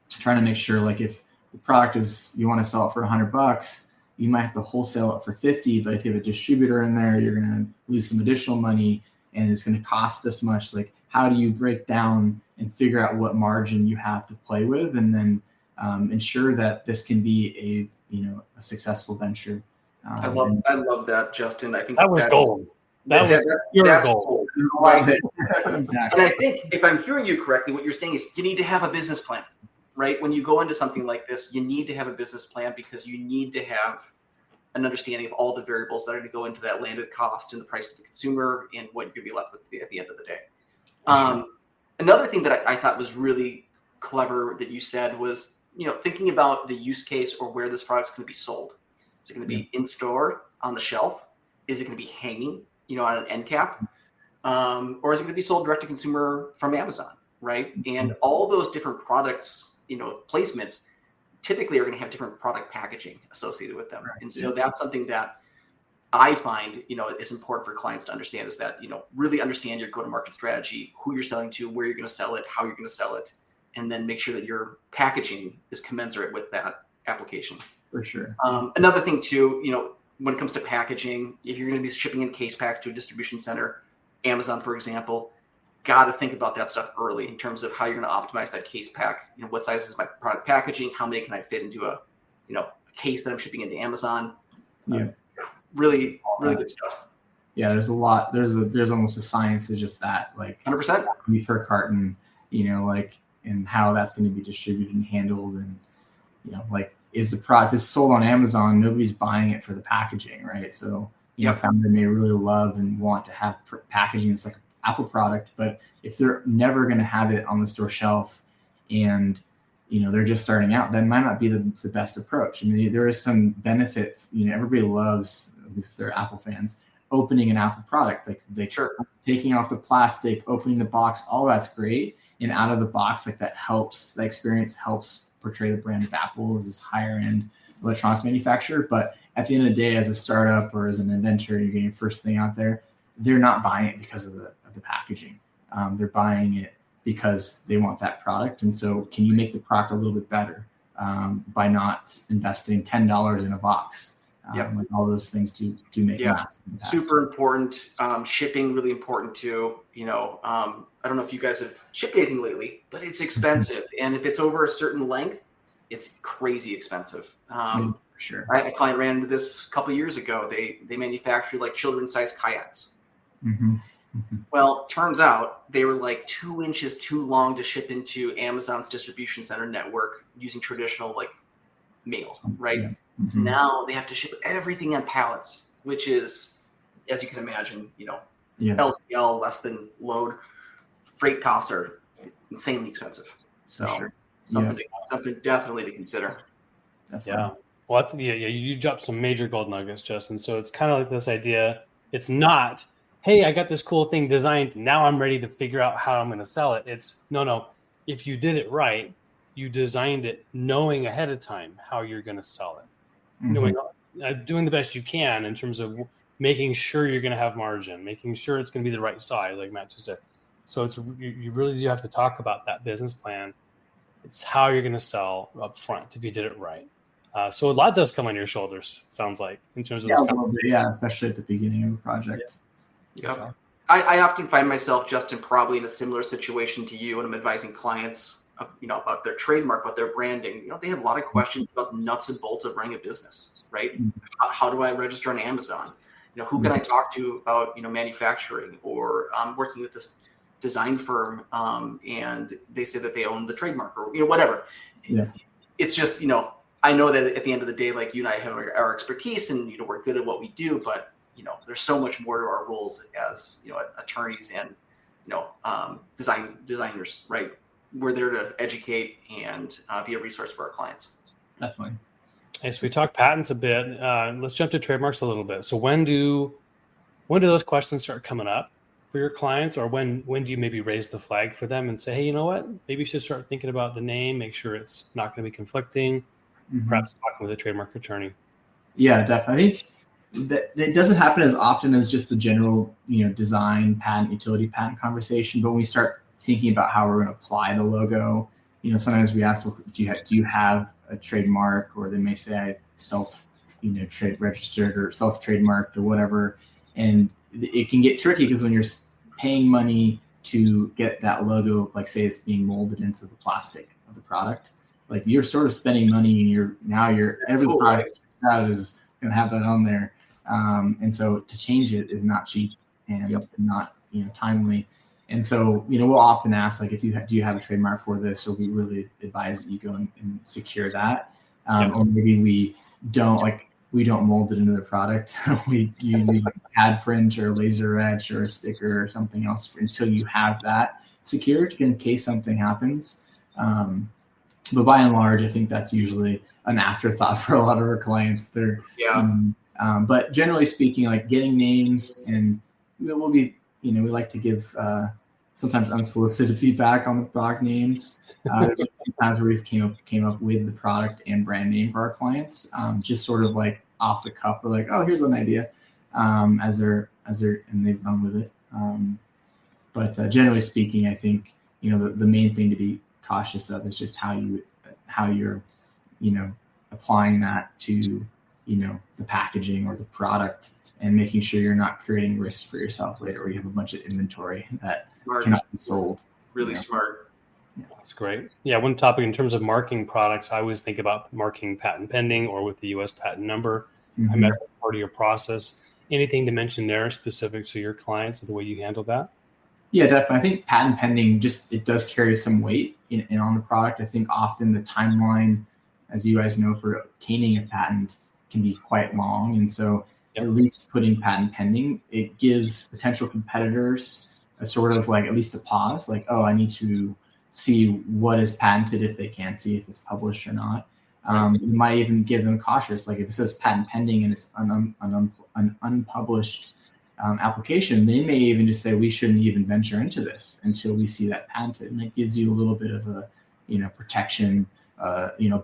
trying to make sure, if the product is, you want to sell it for $100, you might have to wholesale it for $50, but if you have a distributor in there, you're going to lose some additional money and it's going to cost this much. How do you break down and figure out what margin you have to play with, and then ensure that this can be a successful venture? I love that, Justin. I think that was gold. That's gold. Right. Exactly. And I think if I'm hearing you correctly, what you're saying is you need to have a business plan, right? When you go into something like this, you need to have a business plan because you need to have an understanding of all the variables that are going to go into that landed cost and the price to the consumer and what you're going to be left with at the end of the day. Sure. Another thing that I thought was really clever that you said was, thinking about the use case or where this product's going to be sold. Is it going to be in store on the shelf? Is it going to be hanging, on an end cap? Or is it going to be sold direct to consumer from Amazon, right? And all those different products, placements typically are going to have different product packaging associated with them. Right. And so that's something that I find, is important for clients to understand, is that, really understand your go-to-market strategy, who you're selling to, where you're going to sell it, how you're going to sell it, and then make sure that your packaging is commensurate with that application. For sure. Another thing too, when it comes to packaging, if you're going to be shipping in case packs to a distribution center, Amazon, for example, got to think about that stuff early in terms of how you're going to optimize that case pack. What size is my product packaging? How many can I fit into a case that I'm shipping into Amazon? Really good stuff. Yeah, there's a lot. There's almost a science to just that, 100% per carton, and how that's going to be distributed and handled, and is the product is sold on Amazon, nobody's buying it for the packaging, right? So founder may really love and want to have packaging that's like an Apple product, but if they're never going to have it on the store shelf, and they're just starting out, that might not be the best approach. I mean, there is some benefit. Everybody loves, at least if they're Apple fans, opening an Apple product. Like taking off the plastic, opening the box, all that's great. And out of the box, like that experience helps portray the brand of Apple as this higher end electronics manufacturer. But at the end of the day, as a startup or as an inventor, you're getting your first thing out there, they're not buying it because of the packaging. They're buying it because they want that product. And so can you make the product a little bit better by not investing $10 in a box? Like all those things do make a massive impact. Super important. Shipping, really important too. I don't know if you guys have shipped anything lately, but it's expensive. And if it's over a certain length, it's crazy expensive. For sure. A client ran into this a couple years ago. They manufactured like children's-sized kayaks. Mm-hmm. Well, turns out they were like 2 inches too long to ship into Amazon's distribution center network using traditional like mail, right? Yeah. So now they have to ship everything on pallets, which is, as you can imagine, LTL, less than load. Freight costs are insanely expensive. So something definitely to consider. Definitely. Yeah. Well, you dropped some major gold nuggets, Justin. So it's kind of like this idea. It's not, hey, I got this cool thing designed. Now I'm ready to figure out how I'm going to sell it. It's no. If you did it right, you designed it knowing ahead of time how you're going to sell it. Knowing, doing the best you can in terms of making sure you're going to have margin, making sure it's going to be the right size, like Matt just said. So it's you really do have to talk about that business plan. It's how you're going to sell up front if you did it right. So a lot does come on your shoulders, sounds like, in terms of especially at the beginning of a project. Yeah. I often find myself, Justin, probably in a similar situation to you when I'm advising clients, about their trademark, about their branding. They have a lot of questions about the nuts and bolts of running a business, right? How do I register on Amazon? Who can I talk to about, manufacturing, or working with this design firm and they say that they own the trademark, or, whatever. Yeah. It's just, I know that at the end of the day, like you and I have our expertise and, we're good at what we do, but, there's so much more to our roles as, attorneys and, designers, right? We're there to educate and be a resource for our clients. Definitely. Okay, so we talked patents a bit. Let's jump to trademarks a little bit. So when do those questions start coming up for your clients, or when do you maybe raise the flag for them and say, hey, you know what? Maybe you should start thinking about the name, make sure it's not going to be conflicting, perhaps talking with a trademark attorney. Yeah, definitely. I think that it doesn't happen as often as just the general, design, patent, utility patent conversation. But when we start thinking about how we're going to apply the logo, sometimes we ask, well, do you have a trademark? Or they may say trade registered or self-trademarked or whatever. And it can get tricky because when you're paying money to get that logo, like say it's being molded into the plastic of the product, like you're sort of spending money and every product out is going to have that on there. And so to change it is not cheap and not, timely. And so, we'll often ask, like, do you have a trademark for this? Or we really advise that you go and secure that. Or maybe we don't mold it into the product. We use like pad print or laser etch or a sticker or something else until you have that secured in case something happens. But by and large, I think that's usually an afterthought for a lot of our clients. But generally speaking, like getting names, and we'll be, we like to give sometimes unsolicited feedback on the product names. There's times where we've came up with the product and brand name for our clients, just sort of like off the cuff. We're like, oh, here's an idea, as they're and they've run with it. But generally speaking, I think the main thing to be cautious of is just how you're applying that to the packaging or the product, and making sure you're not creating risks for yourself later where you have a bunch of inventory that cannot be sold. Really smart. Yeah. That's great. Yeah, one topic in terms of marking products, I always think about marking patent pending or with the U.S. patent number. I imagine that's part of your process. Anything to mention there specific to your clients and the way you handle that? Yeah, definitely. I think patent pending it does carry some weight in on the product. I think often the timeline, as you guys know, for obtaining a patent can be quite long. And so at least putting patent pending, it gives potential competitors a sort of like at least a pause, like, oh, I need to see what is patented if they can't see if it's published or not. You might even give them cautious, like if it says patent pending and it's an unpublished application, they may even just say we shouldn't even venture into this until we see that patented, and it gives you a little bit of a protection,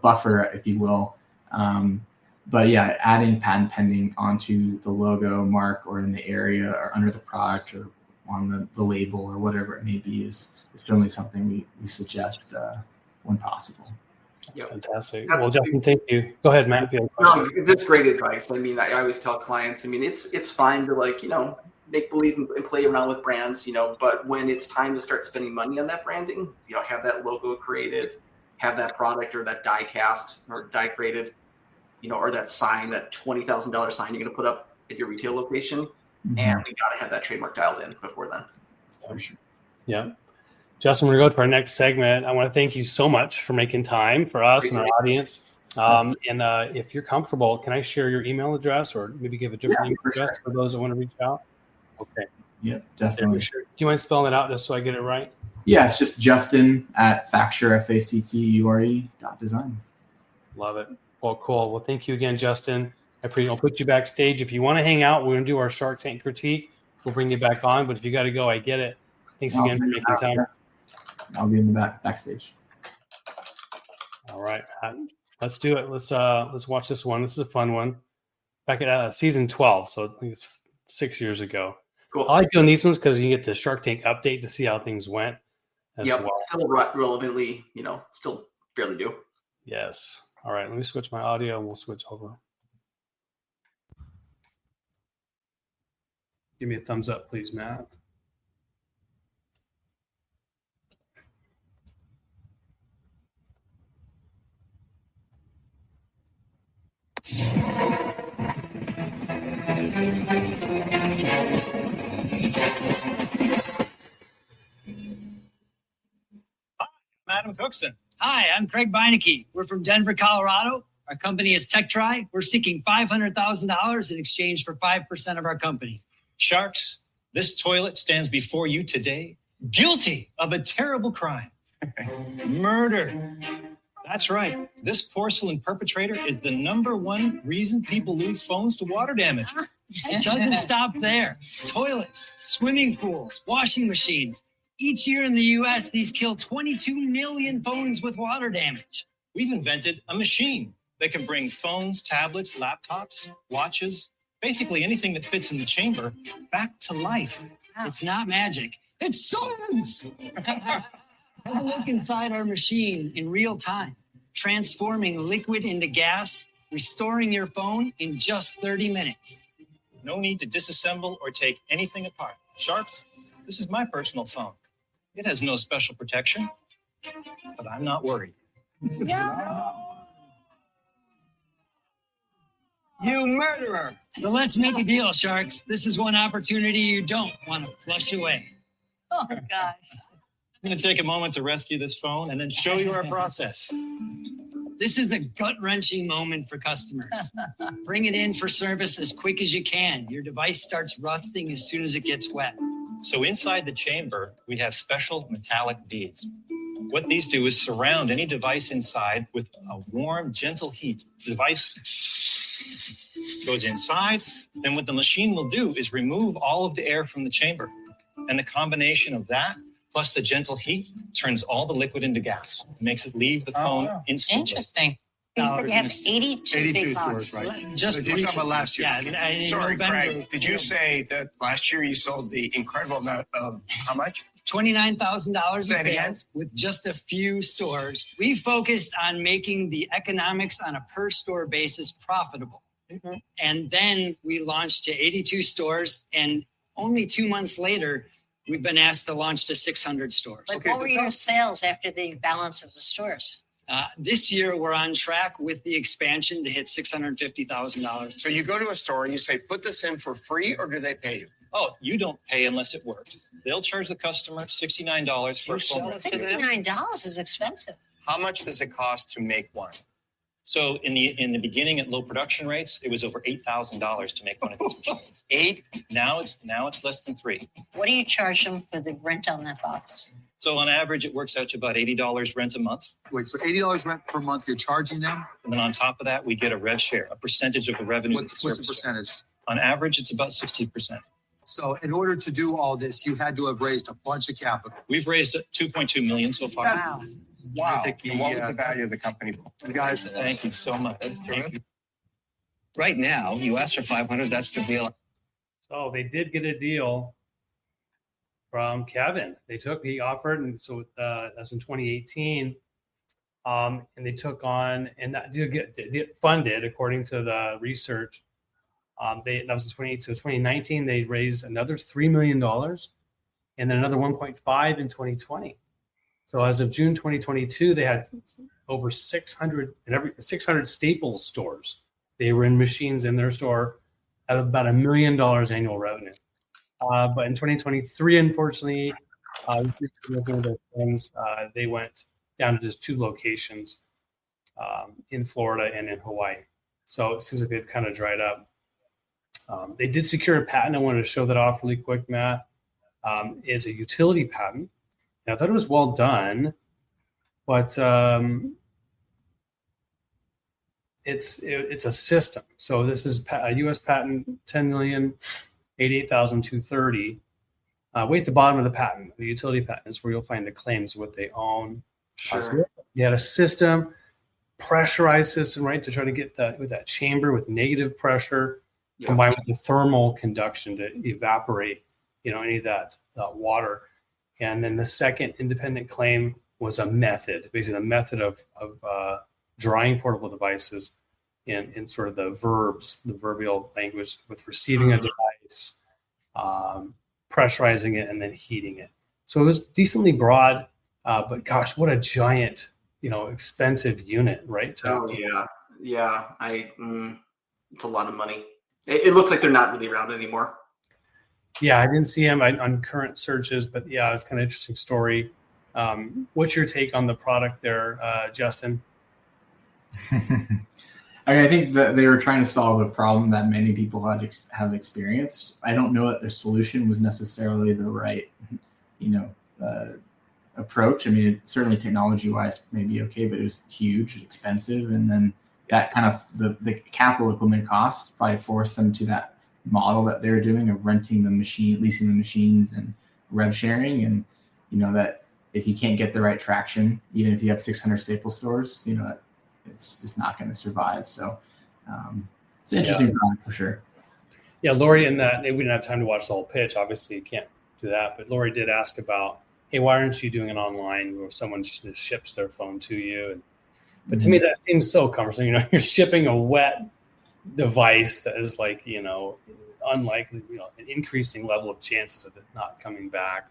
buffer, if you will. But yeah, adding patent pending onto the logo, mark, or in the area, or under the product, or on the label, or whatever it may be, is certainly something we suggest when possible. Yep. Fantastic. Well, Justin, thank you. Go ahead, Matt. No, that's great advice. I mean, I always tell clients, I mean, it's fine to make believe and play around with brands, but when it's time to start spending money on that branding, have that logo created, have that product or that die cast or die created, or that sign, that $20,000 sign you're going to put up at your retail location. Mm-hmm. And we got to have that trademark dialed in before then. For sure. Yeah. Justin, we're going to go to our next segment. I want to thank you so much for making time for us and our audience. And if you're comfortable, can I share your email address, or maybe give a different email address for those that want to reach out? Okay. Yeah, definitely. Sure. Do you mind spelling it out just so I get it right? Yeah, it's just Justin at Facture, FACTURE.design. Love it. Well, cool. Well, thank you again, Justin. I'll put you backstage. If you want to hang out, we're going to do our Shark Tank critique. We'll bring you back on. But if you got to go, I get it. Thanks again for making time. Yeah. I'll be in the backstage. All right, let's do it. Let's watch this one. This is a fun one. Back at season 12, so I think it's 6 years ago. Cool. I like doing these ones because you get the Shark Tank update to see how things went. Yep, well. Still relevantly, still barely do. Yes. All right, let me switch my audio and we'll switch over. Give me a thumbs up, please, Matt. Madam Cookson. Hi, I'm Craig Beinecke. We're from Denver, Colorado. Our company is TechTry. We're seeking $500,000 in exchange for 5% of our company. Sharks, this toilet stands before you today guilty of a terrible crime. Murder. That's right. This porcelain perpetrator is the #1 reason people lose phones to water damage. It doesn't stop there. Toilets, swimming pools, washing machines. Each year in the U.S., these kill 22 million phones with water damage. We've invented a machine that can bring phones, tablets, laptops, watches, basically anything that fits in the chamber back to life. It's not magic. It's science. Have a look inside our machine in real time, transforming liquid into gas, restoring your phone in just 30 minutes. No need to disassemble or take anything apart. Sharks, this is my personal phone. It has no special protection, but I'm not worried. No. You murderer. So let's make a deal, Sharks. This is one opportunity you don't want to flush away. Oh, gosh. I'm going to take a moment to rescue this phone and then show you our process. This is a gut-wrenching moment for customers. Bring it in for service as quick as you can. Your device starts rusting as soon as it gets wet. So inside the chamber, we have special metallic beads. What these do is surround any device inside with a warm, gentle heat. The device goes inside. Then what the machine will do is remove all of the air from the chamber. And the combination of that plus the gentle heat turns all the liquid into gas. It makes it leave the phone instantly. Interesting. You said you have 82 stores, right? Just did you talk about last year? Yeah, Sorry, November, Craig. Did you say that last year you sold the incredible amount of how much? $29,000 in sales with just a few stores. We focused on making the economics on a per store basis profitable. Mm-hmm. And then we launched to 82 stores, and only 2 months later, we've been asked to launch to 600 stores. But what were your sales after the balance of the stores? This year, we're on track with the expansion to hit $650,000. So you go to a store and you say, put this in for free, or do they pay you? Oh, you don't pay unless it works. They'll charge the customer $69 for a phone. $69 is expensive. How much does it cost to make one? So in the beginning at low production rates, it was over $8,000 to make one of these machines. Now it's less than $3,000. What do you charge them for the rent on that box? So on average, it works out to about $80 rent a month. Wait, so $80 rent per month you're charging them? And then on top of that, we get a rev share, a percentage of the revenue. What's the percentage? On average, it's about 60%. So in order to do all this, you had to have raised a bunch of capital. We've raised $2.2 million so far. Wow. Wow. What was the value of the company? Guys, thank you so much. Thank you. Right now, you asked for 500. That's the deal. So they did get a deal from Kevin. He offered, and so that's in 2018. And they took on, and that did get funded according to the research. That was in 2018. So 2019, they raised another $3 million and then another 1.5 in 2020. So as of June 2022, they had over 600 Staples stores. They were in machines in their store at about $1 million annual revenue. But in 2023, unfortunately, they went down to just 2 locations in Florida and in Hawaii. So it seems like they've kind of dried up. They did secure a patent. I wanted to show that off really quick, Matt. It's a utility patent. Now, I thought it was well done, but it's a system. So this is a U.S. patent 10,088,230. Way at the bottom of the patent, the utility patent is where you'll find the claims of what they own. Sure. So they had a system, pressurized system, right, to try to get that chamber with negative pressure combined with the thermal conduction to evaporate, any of that water. And then the second independent claim was a method, basically a method of drying portable devices in sort of the verbal language with receiving a device, pressurizing it, and then heating it. So it was decently broad, but gosh, what a giant, expensive unit, right? Yeah. It's a lot of money. It looks like they're not really around anymore. Yeah, I didn't see him on current searches, but yeah, it's kind of interesting story. What's your take on the product there, Justin? I think that they were trying to solve a problem that many people have experienced. I don't know that their solution was necessarily the right, approach. I mean, certainly technology-wise may be okay, but it was huge, expensive, and then that kind of the capital equipment cost probably forced them to that model that they're doing of renting the machine, leasing the machines, and rev sharing. And that if you can't get the right traction, even if you have 600 Staples stores, it's just not going to survive. So it's an interesting product for sure. Yeah, Lori, we didn't have time to watch the whole pitch. Obviously, you can't do that. But Lori did ask about, hey, why aren't you doing it online where someone just ships their phone to you? But to me, that seems so cumbersome. You're shipping a wet device that is like, unlikely, an increasing level of chances of it not coming back.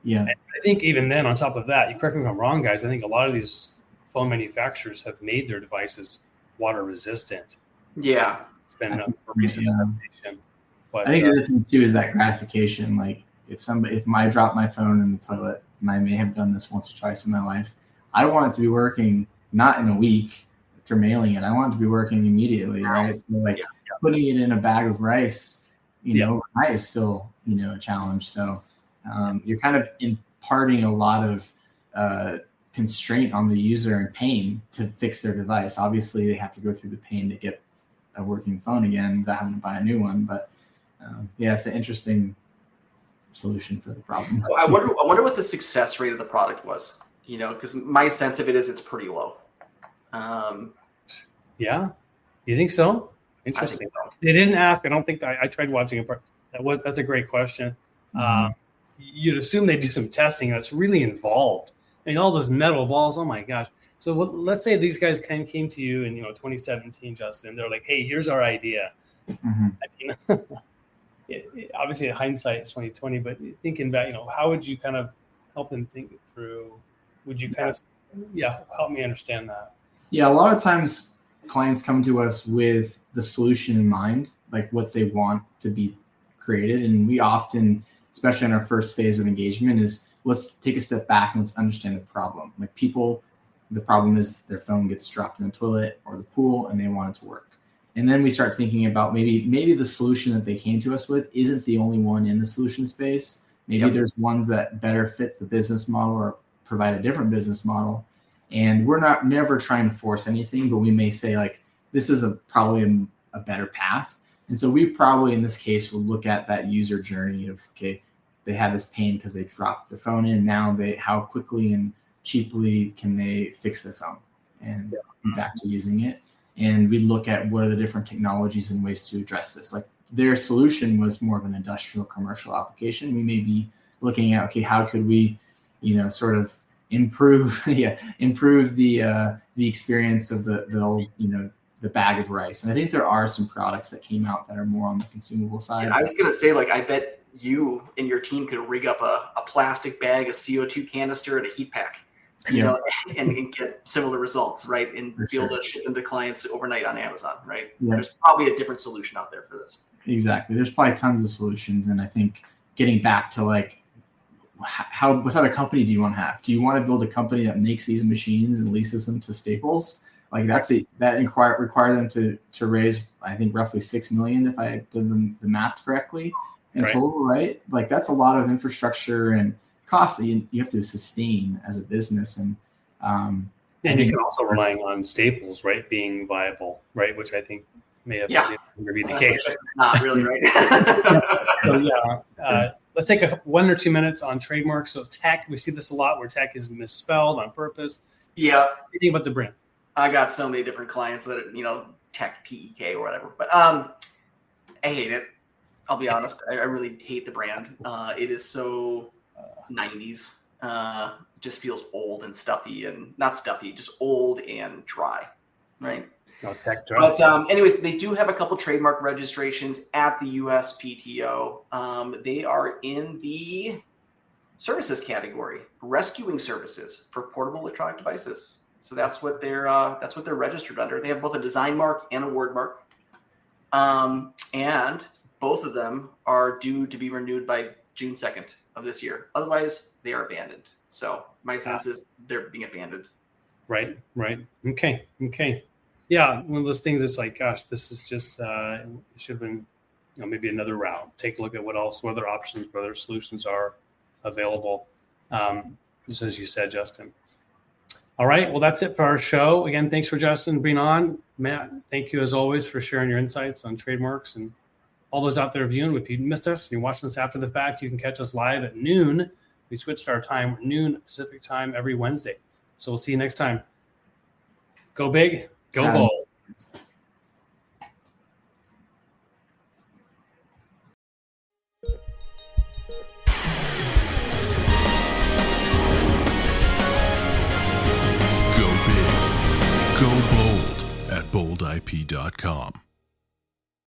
Yeah. And I think even then, on top of that, you correct me if I'm wrong, guys, I think a lot of these phone manufacturers have made their devices water resistant. Yeah. It's been a recent adaptation. But I think the other thing too is that gratification. Like if I drop my phone in the toilet, and I may have done this once or twice in my life, I want it to be working not in a week after mailing it. I want it to be working immediately, right? So putting it in a bag of rice, overnight is still, a challenge. So you're kind of imparting a lot of constraint on the user and pain to fix their device. Obviously, they have to go through the pain to get a working phone again without having to buy a new one. But it's an interesting solution for the problem. I wonder what the success rate of the product was. Because my sense of it is it's pretty low. Yeah, you think so? Interesting. So. They didn't ask. I don't think I tried watching it. That's a great question. Mm-hmm. You'd assume they do some testing that's really involved. I mean, all those metal balls. Oh my gosh. So let's say these guys to you in 2017, Justin. They're like, hey, here's our idea. Mm-hmm. I mean, obviously, hindsight is 2020. But thinking back, how would you kind of help them think it through? Would you kind of help me understand that? Yeah, a lot of times clients come to us with the solution in mind, like what they want to be created. And we often, especially in our first phase of engagement, is let's take a step back and let's understand the problem. Like the problem is their phone gets dropped in the toilet or the pool and they want it to work. And then we start thinking about maybe the solution that they came to us with isn't the only one in the solution space. Maybe there's ones that better fit the business model or provide a different business model. And we're never trying to force anything, but we may say like, this is probably a better path. And so we probably, in this case, will look at that user journey of, okay, they had this pain because they dropped their phone in. Now how quickly and cheaply can they fix their phone and be back to using it? And we look at what are the different technologies and ways to address this. Like their solution was more of an industrial commercial application. We may be looking at, okay, how could we, sort of improve the experience of the old, the bag of rice. And I think there are some products that came out that are more on the consumable side. Yeah, I was going to say, like, I bet you and your team could rig up a plastic bag, a CO2 canister, and a heat pack, and get similar results, right? And be able to ship them to clients overnight on Amazon, right? Yeah. There's probably a different solution out there for this. Exactly. There's probably tons of solutions. And I think getting back to like, what type of company do you want to have? Do you want to build a company that makes these machines and leases them to Staples? Like that require them to raise, I think, roughly $6 million if I did the math correctly in total, right? Like that's a lot of infrastructure and costs that you have to sustain as a business. And you can also relying on Staples, right, being viable, right, which I think may have be the case. It's not really right. So let's take 1 or 2 minutes on trademarks. So tech, we see this a lot where tech is misspelled on purpose. Yeah. What do you think about the brand? I got so many different clients that, tech, TEK or whatever, but I hate it. I'll be honest. I really hate the brand. It is so 90s. Just feels old and stuffy, and not stuffy, just old and dry, right? No, tech dry. But anyways, they do have a couple trademark registrations at the USPTO. They are in the services category, rescuing services for portable electronic devices. So that's what they're registered under. They have both a design mark and a word mark, and both of them are due to be renewed by June 2nd of this year. Otherwise, they are abandoned. So my sense is they're being abandoned. Right. Okay. Yeah, one of those things. It's like, gosh, this is just it should have been, maybe another route. Take a look at what other options, what other solutions are available. Just as you said, Justin. All right. Well, that's it for our show. Again, thanks for Justin being on. Matt, thank you as always for sharing your insights on trademarks, and all those out there viewing. If you missed us and you're watching this after the fact, you can catch us live at noon. We switched our time, noon Pacific time every Wednesday. So we'll see you next time. Go big, go bold. Go bold at boldip.com.